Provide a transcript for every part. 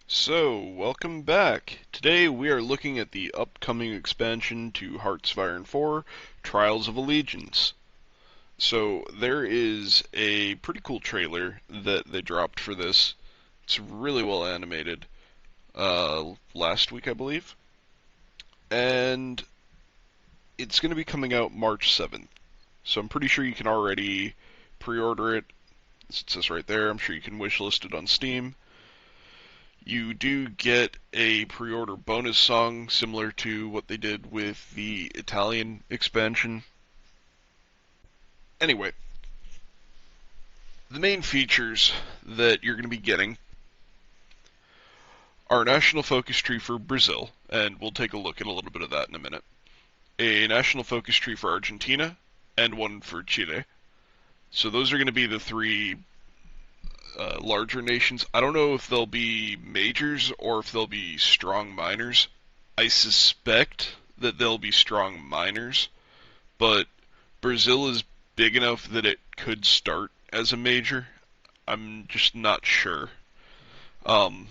So, welcome back. Today we are looking at the upcoming expansion to Hearts of Iron 4, Trials of Allegiance. So, there is a pretty cool trailer that they dropped for this. It's really well animated. Last week, I believe. And it's going to be coming out March 7th. So, I'm pretty sure you can already pre-order it. It says right there. I'm sure you can wishlist it on Steam. You do get a pre-order bonus song similar to what they did with the Italian expansion. Anyway, the main features that you're going to be getting are a national focus tree for Brazil, and we'll take a look at a little bit of that in a minute. A national focus tree for Argentina, and one for Chile. So those are going to be the three larger nations. I don't know if they'll be majors or if they'll be strong minors. I suspect that they'll be strong minors, but Brazil is big enough that it could start as a major. I'm just not sure. Um,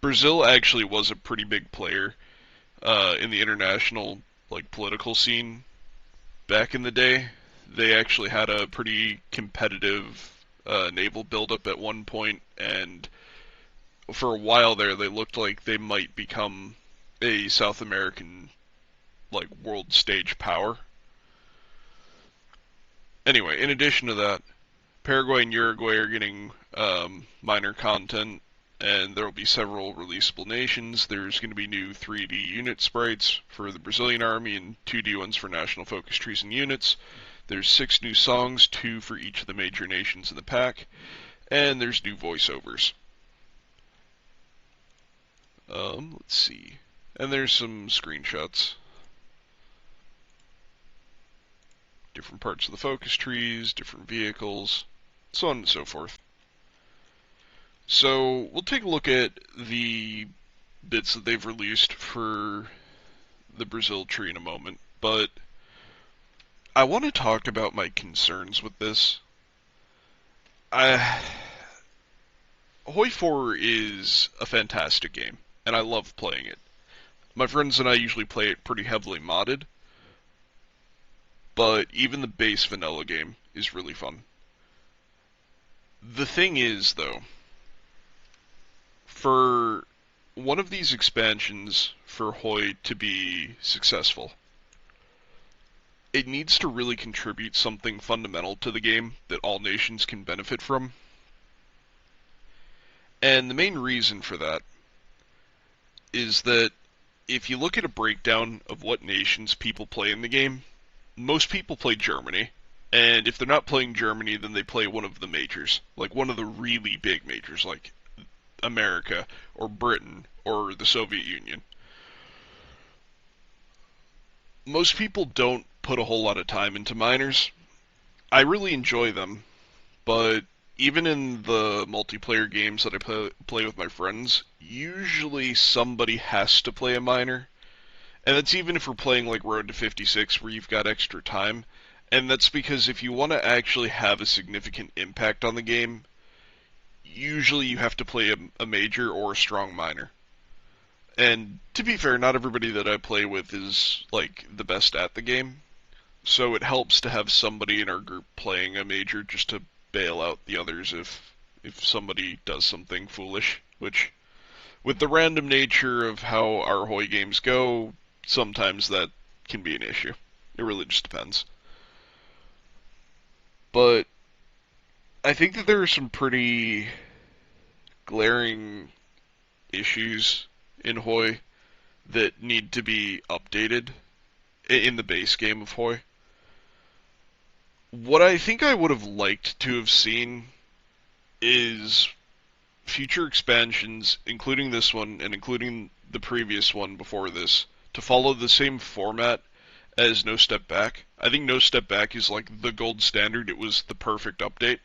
Brazil actually was a pretty big player in the international political scene back in the day. They actually had a pretty competitive naval buildup at one point, and for a while there, they looked like they might become a South American world stage power. Anyway, in addition to that, Paraguay and Uruguay are getting minor content, and there will be several releasable nations. There's going to be new 3D unit sprites for the Brazilian army and 2D ones for national focus trees and units. There's 6 new songs, 2 for each of the major nations in the pack, and there's new voiceovers. Let's see. And there's some screenshots. Different parts of the focus trees, different vehicles, so on and so forth. So we'll take a look at the bits that they've released for the Brazil tree in a moment, but I want to talk about my concerns with this. HOI4 is a fantastic game, and I love playing it. My friends and I usually play it pretty heavily modded, but even the base vanilla game is really fun. The thing is, though, for one of these expansions for HOI to be successful, it needs to really contribute something fundamental to the game that all nations can benefit from. And the main reason for that is that if you look at a breakdown of what nations people play in the game, most people play Germany, and if they're not playing Germany, then they play one of the majors, like one of the really big majors, like America, or Britain, or the Soviet Union. Most people don't put a whole lot of time into minors. I really enjoy them, but even in the multiplayer games that I play with my friends, usually somebody has to play a minor. And that's even if we're playing like Road to 56 where you've got extra time. And that's because if you want to actually have a significant impact on the game, usually you have to play a major or a strong minor. And to be fair, not everybody that I play with is like the best at the game. So it helps to have somebody in our group playing a major just to bail out the others if somebody does something foolish, which with the random nature of how our HOI games go, sometimes that can be an issue. It really just depends. But I think that there are some pretty glaring issues in HOI that need to be updated in the base game of HOI. What I think I would have liked to have seen is future expansions, including this one and including the previous one before this, to follow the same format as No Step Back. I think No Step Back is like the gold standard. It was the perfect update.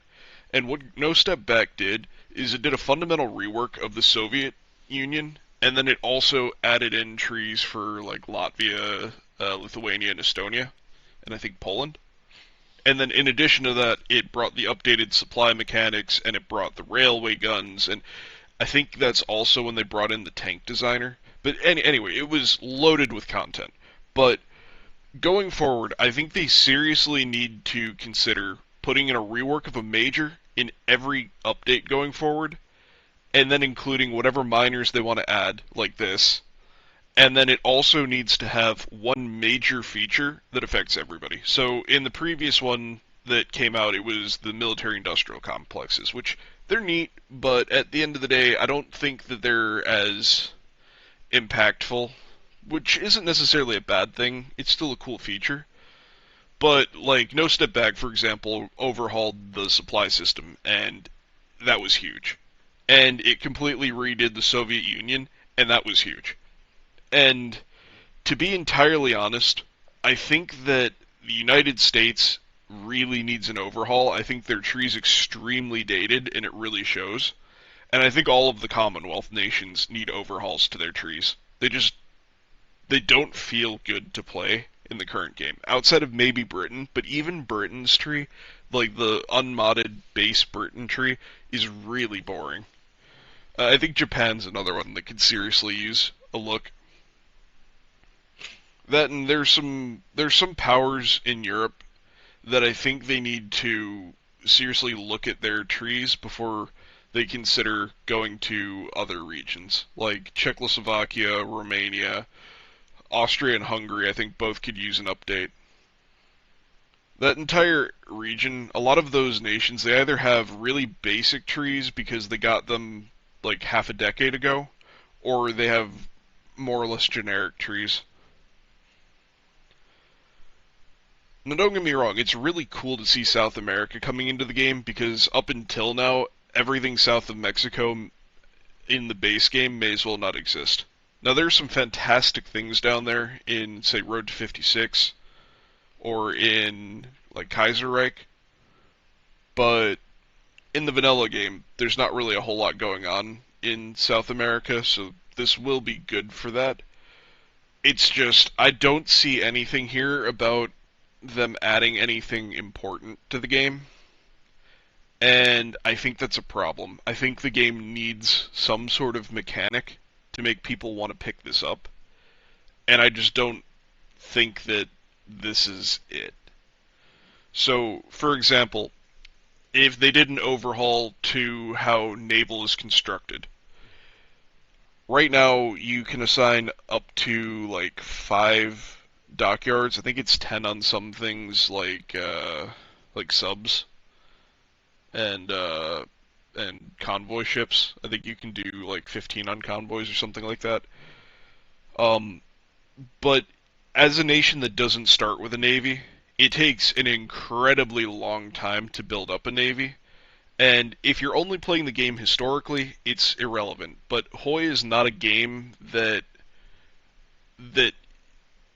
And what No Step Back did is it did a fundamental rework of the Soviet Union, and then it also added in trees for like Latvia, Lithuania, and Estonia, and I think Poland. And then in addition to that, it brought the updated supply mechanics, and it brought the railway guns, and I think that's also when they brought in the tank designer. But anyway, it was loaded with content. But going forward, I think they seriously need to consider putting in a rework of a major in every update going forward, and then including whatever minors they want to add, like this. And then it also needs to have one major feature that affects everybody. So in the previous one that came out, it was the military industrial complexes, which they're neat, but at the end of the day, I don't think that they're as impactful, which isn't necessarily a bad thing. It's still a cool feature. But, like, No Step Back, for example, overhauled the supply system, and that was huge. And it completely redid the Soviet Union, and that was huge. And to be entirely honest, I think that the United States really needs an overhaul. I think their tree's extremely dated, and it really shows. And I think all of the Commonwealth nations need overhauls to their trees. They don't feel good to play in the current game. Outside of maybe Britain, but even Britain's tree, like the unmodded base Britain tree, is really boring. I think Japan's another one that could seriously use a look. That and there's some powers in Europe that I think they need to seriously look at their trees before they consider going to other regions, like Czechoslovakia, Romania, Austria, and Hungary. I think both could use an update. That entire region, a lot of those nations, they either have really basic trees because they got them like half a decade ago, or they have more or less generic trees. Now, don't get me wrong, it's really cool to see South America coming into the game because up until now, everything south of Mexico in the base game may as well not exist. Now, there's some fantastic things down there in, say, Road to 56 or in, like, Kaiserreich, but in the vanilla game, there's not really a whole lot going on in South America, so this will be good for that. It's just, I don't see anything here about them adding anything important to the game, and I think that's a problem. I think the game needs some sort of mechanic to make people want to pick this up, and I just don't think that this is it. So, for example, if they did an overhaul to how naval is constructed, right now you can assign up to like 5 dockyards. I think it's 10 on some things like subs and convoy ships. I think you can do like 15 on convoys or something like that. Um, but as a nation that doesn't start with a navy, it takes an incredibly long time to build up a navy. And if you're only playing the game historically, it's irrelevant. But HOI is not a game that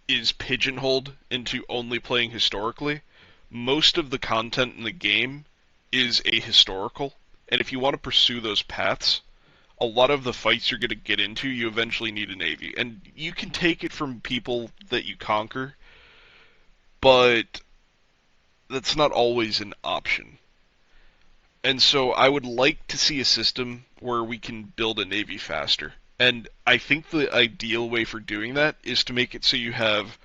is pigeonholed into only playing historically. Most of the content in the game is ahistorical, and if you want to pursue those paths, a lot of the fights you're going to get into, you eventually need a navy. And you can take it from people that you conquer, but that's not always an option. And so I would like to see a system where we can build a navy faster. And I think the ideal way for doing that is to make it so you have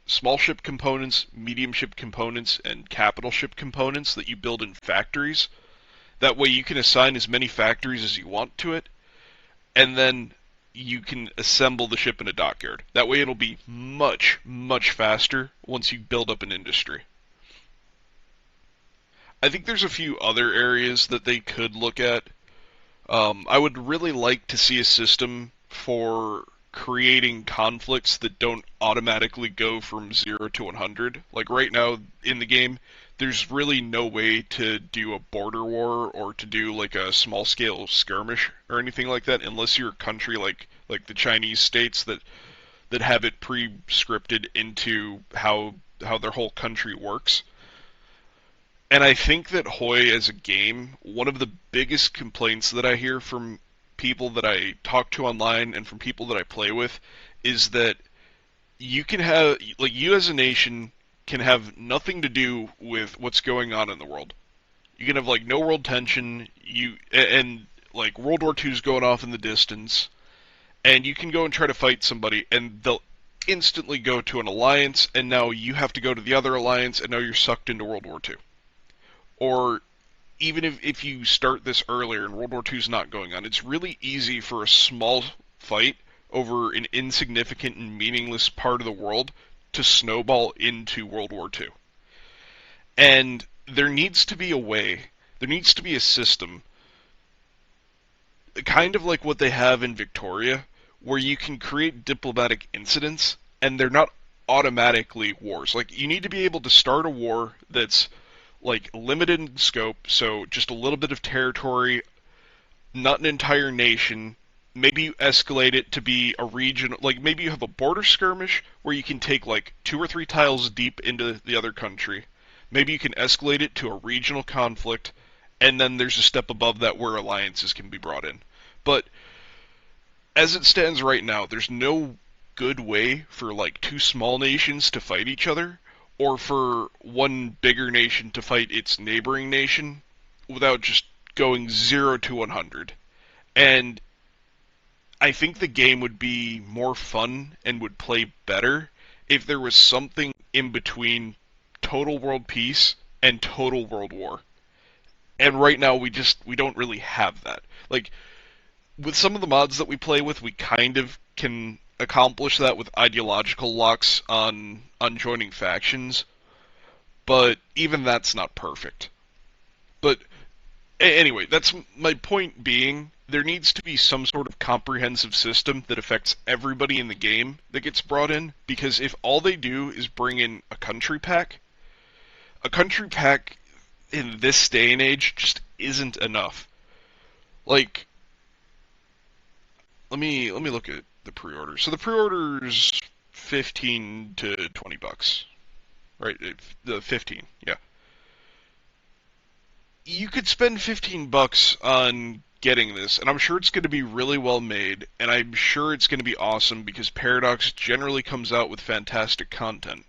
small ship components, medium ship components, and capital ship components that you build in factories. That way you can assign as many factories as you want to it, and then you can assemble the ship in a dockyard. That way it'll be much, much faster once you build up an industry. I think there's a few other areas that they could look at. I would really like to see a system for creating conflicts that don't automatically go from 0 to 100. Like right now in the game, there's really no way to do a border war or to do like a small scale skirmish or anything like that unless you're a country like the Chinese states that have it pre-scripted into how their whole country works. And I think that HOI as a game, one of the biggest complaints that I hear from people that I talk to online and from people that I play with is that you can have, like, you as a nation can have nothing to do with what's going on in the world. You can have, like, no world tension, and like World War II's going off in the distance, and you can go and try to fight somebody, and they'll instantly go to an alliance, and now you have to go to the other alliance, and now you're sucked into World War II. Or even if you start this earlier and World War II's not going on, it's really easy for a small fight over an insignificant and meaningless part of the world to snowball into World War II. And there needs to be a way, there needs to be a system, kind of like what they have in Victoria, where you can create diplomatic incidents, and they're not automatically wars. Like, you need to be able to start a war that's, like, limited in scope, so just a little bit of territory, not an entire nation. Maybe you escalate it to be a region, like, maybe you have a border skirmish where you can take, like, 2 or 3 tiles deep into the other country. Maybe you can escalate it to a regional conflict, and then there's a step above that where alliances can be brought in. But as it stands right now, there's no good way for like 2 small nations to fight each other, or for one bigger nation to fight its neighboring nation without just going 0 to 100. And I think the game would be more fun and would play better if there was something in between total world peace and total world war. And right now we don't really have that. Like, with some of the mods that we play with, we kind of can accomplish that with ideological locks on joining factions, but even that's not perfect. But anyway, that's my point being, there needs to be some sort of comprehensive system that affects everybody in the game that gets brought in, because if all they do is bring in a country pack in this day and age just isn't enough. Like, let me look at the pre-order. So the pre-order's $15 to $20, right? The 15, yeah. You could spend $15 on getting this, and I'm sure it's going to be really well made, and I'm sure it's going to be awesome because Paradox generally comes out with fantastic content.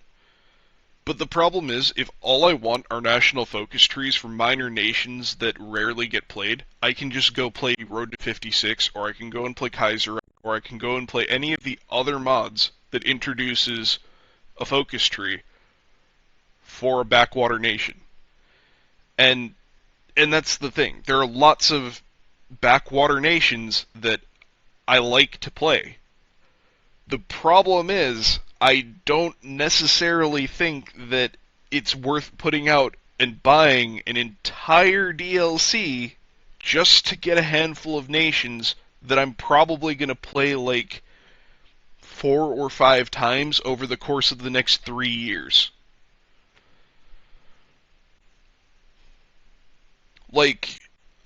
But the problem is, if all I want are national focus trees for minor nations that rarely get played, I can just go play Road to 56, or I can go and play Kaiser, or I can go and play any of the other mods that introduces a focus tree for a backwater nation. And that's the thing. There are lots of backwater nations that I like to play. The problem is, I don't necessarily think that it's worth putting out and buying an entire DLC just to get a handful of nations that I'm probably going to play like 4 or 5 times over the course of the next 3 years. Like,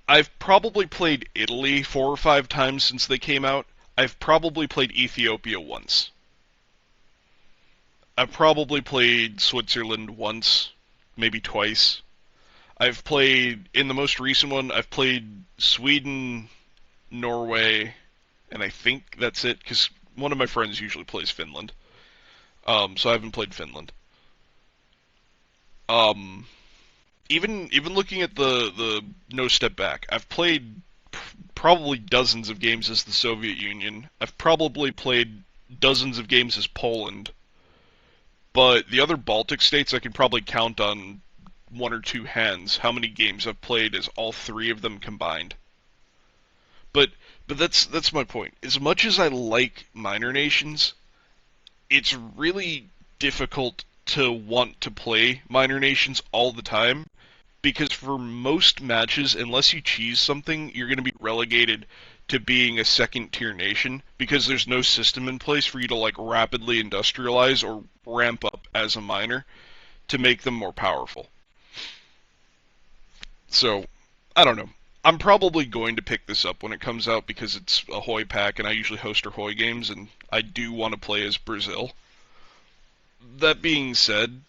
I've probably played Italy 4 or 5 times since they came out. I've probably played Ethiopia once. I've probably played Switzerland once, maybe twice. I've played, in the most recent one, I've played Sweden, Norway, and I think that's it, because one of my friends usually plays Finland. So I haven't played Finland. Even looking at the No Step Back, I've played probably dozens of games as the Soviet Union. I've probably played dozens of games as Poland. But the other Baltic states, I can probably count on 1 or 2 hands how many games I've played as all 3 of them combined. But that's my point. As much as I like minor nations, it's really difficult to want to play minor nations all the time, because for most matches, unless you cheese something, you're going to be relegated to being a second-tier nation, because there's no system in place for you to like rapidly industrialize or ramp up as a minor to make them more powerful. So, I don't know. I'm probably going to pick this up when it comes out because it's a HOI pack, and I usually host HOI games, and I do want to play as Brazil. That being said,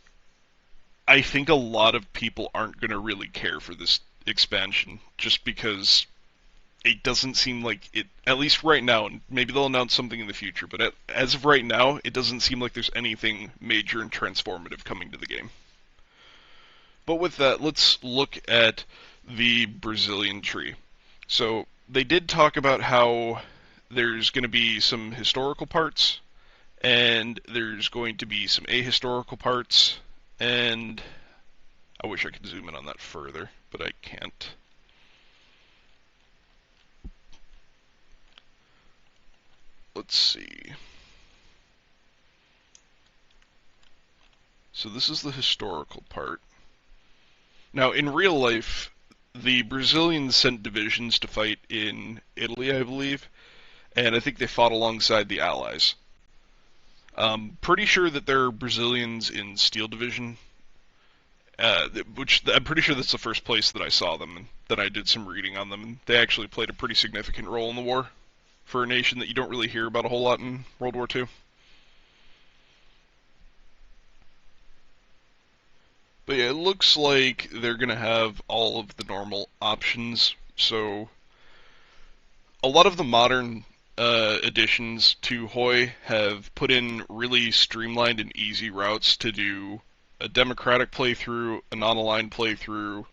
I think a lot of people aren't going to really care for this expansion, just because it doesn't seem like it, at least right now, and maybe they'll announce something in the future, but as of right now, it doesn't seem like there's anything major and transformative coming to the game. But with that, let's look at the Brazilian tree. So, they did talk about how there's going to be some historical parts, and there's going to be some ahistorical parts, and I wish I could zoom in on that further, but I can't. Let's see. So this is the historical part. Now, in real life, the Brazilians sent divisions to fight in Italy, I believe, and I think they fought alongside the Allies. Pretty sure that there are Brazilians in Steel Division, which I'm pretty sure that's the first place that I saw them, and that I did some reading on them, and they actually played a pretty significant role in the war for a nation that you don't really hear about a whole lot in World War II. But yeah, it looks like they're going to have all of the normal options. So a lot of the modern additions to HOI have put in really streamlined and easy routes to do a democratic playthrough, a non-aligned playthrough,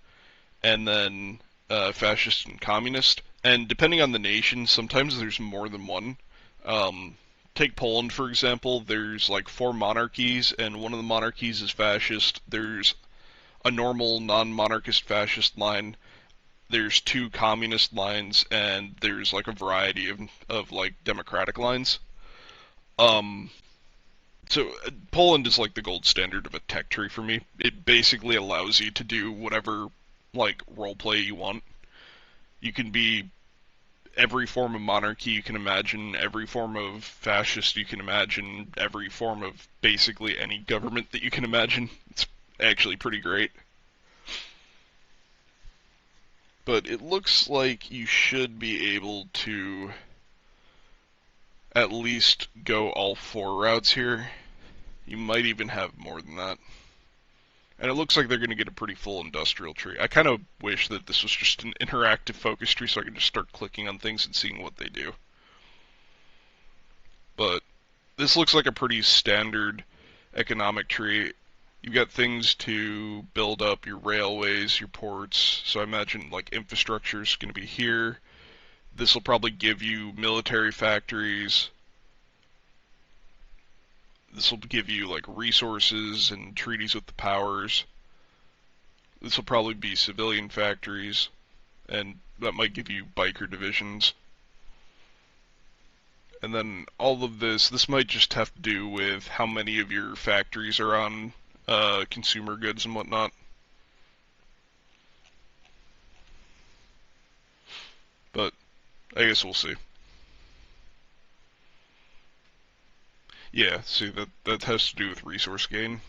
and then fascist and communist. And depending on the nation, sometimes there's more than one. Take Poland, for example. There's like 4 monarchies, and one of the monarchies is fascist. There's a normal non-monarchist fascist line. There's 2 communist lines, and there's like a variety of like democratic lines. Um, so Poland is like the gold standard of a tech tree for me. It basically allows you to do whatever like roleplay you want. You can be every form of monarchy you can imagine, every form of fascist you can imagine, every form of basically any government that you can imagine. It's actually pretty great. But it looks like you should be able to at least go all 4 routes here. You might even have more than that. And it looks like they're going to get a pretty full industrial tree. I kind of wish that this was just an interactive focus tree so I could just start clicking on things and seeing what they do. But this looks like a pretty standard economic tree. You've got things to build up your railways, your ports, so I imagine like infrastructure is going to be here. This will probably give you military factories. This will give you like resources and treaties with the powers. This will probably be civilian factories, and that might give you biker divisions. And then all of this might just have to do with how many of your factories are on consumer goods and whatnot. But I guess we'll see. Yeah, see, that has to do with resource gain.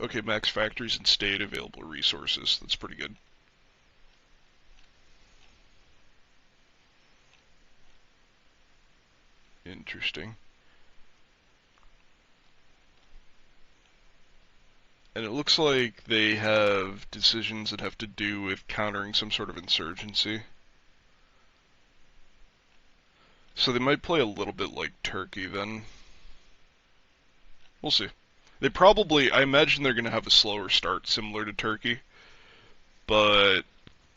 Okay, max factories and state available resources. That's pretty good. Interesting. And it looks like they have decisions that have to do with countering some sort of insurgency. So they might play a little bit like Turkey then. We'll see. They probably, I imagine they're going to have a slower start similar to Turkey, but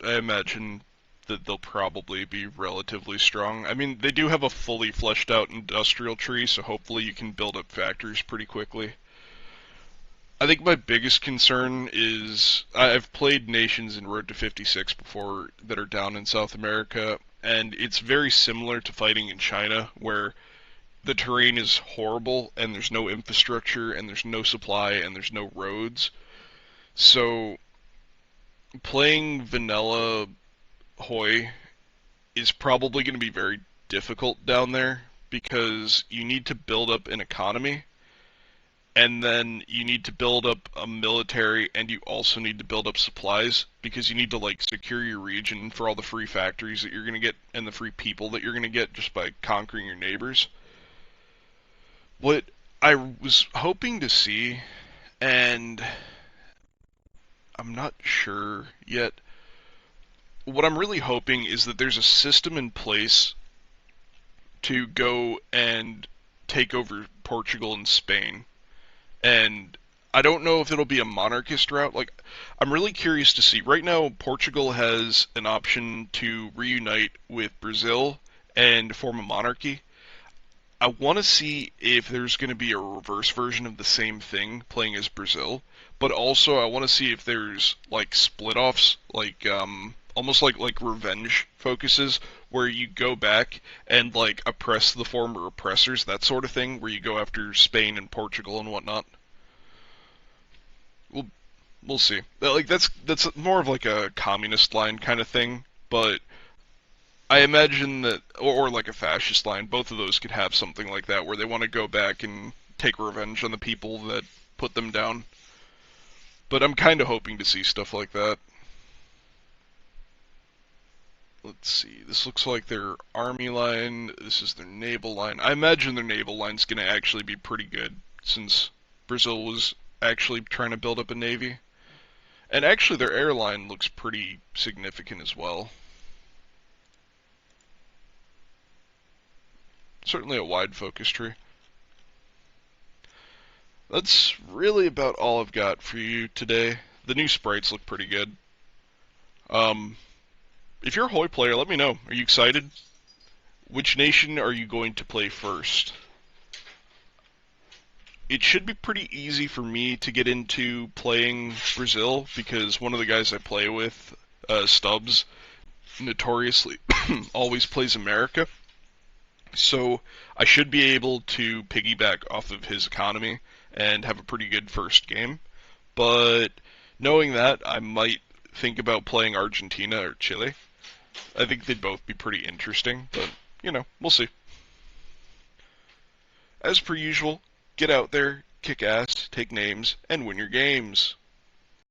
I imagine that they'll probably be relatively strong. I mean, they do have a fully fleshed out industrial tree, so hopefully you can build up factories pretty quickly. I think my biggest concern is I've played nations in Road to 56 before that are down in South America, and it's very similar to fighting in China, where the terrain is horrible, and there's no infrastructure, and there's no supply, and there's no roads. So playing vanilla HOI is probably going to be very difficult down there, because you need to build up an economy, and then you need to build up a military, and you also need to build up supplies, because you need to like secure your region for all the free factories that you're going to get and the free people that you're going to get just by conquering your neighbors. What I was hoping to see, and I'm not sure yet, what I'm really hoping is that there's a system in place to go and take over Portugal and Spain. And I don't know if it'll be a monarchist route. Like, I'm really curious to see. Right now, Portugal has an option to reunite with Brazil and form a monarchy. I want to see if there's going to be a reverse version of the same thing playing as Brazil, but also I want to see if there's like split offs, like almost like revenge focuses, where you go back and like oppress the former oppressors, that sort of thing, where you go after Spain and Portugal and whatnot. We'll we'll see. Like that's more of like a communist line kind of thing, but I imagine that, or like a fascist line, both of those could have something like that, where they want to go back and take revenge on the people that put them down. But I'm kind of hoping to see stuff like that. Let's see, this looks like their army line, this is their naval line. I imagine their naval line's going to actually be pretty good, since Brazil was actually trying to build up a navy. And actually their airline looks pretty significant as well. Certainly a wide focus tree. That's really about all I've got for you today. The new sprites look pretty good. Um, if you're a HOI player, let me know. Are you excited? Which nation are you going to play first? It should be pretty easy for me to get into playing Brazil because one of the guys I play with, Stubbs, notoriously always plays America. So I should be able to piggyback off of his economy and have a pretty good first game. But knowing that, I might think about playing Argentina or Chile. I think they'd both be pretty interesting, but, we'll see. As per usual, get out there, kick ass, take names, and win your games.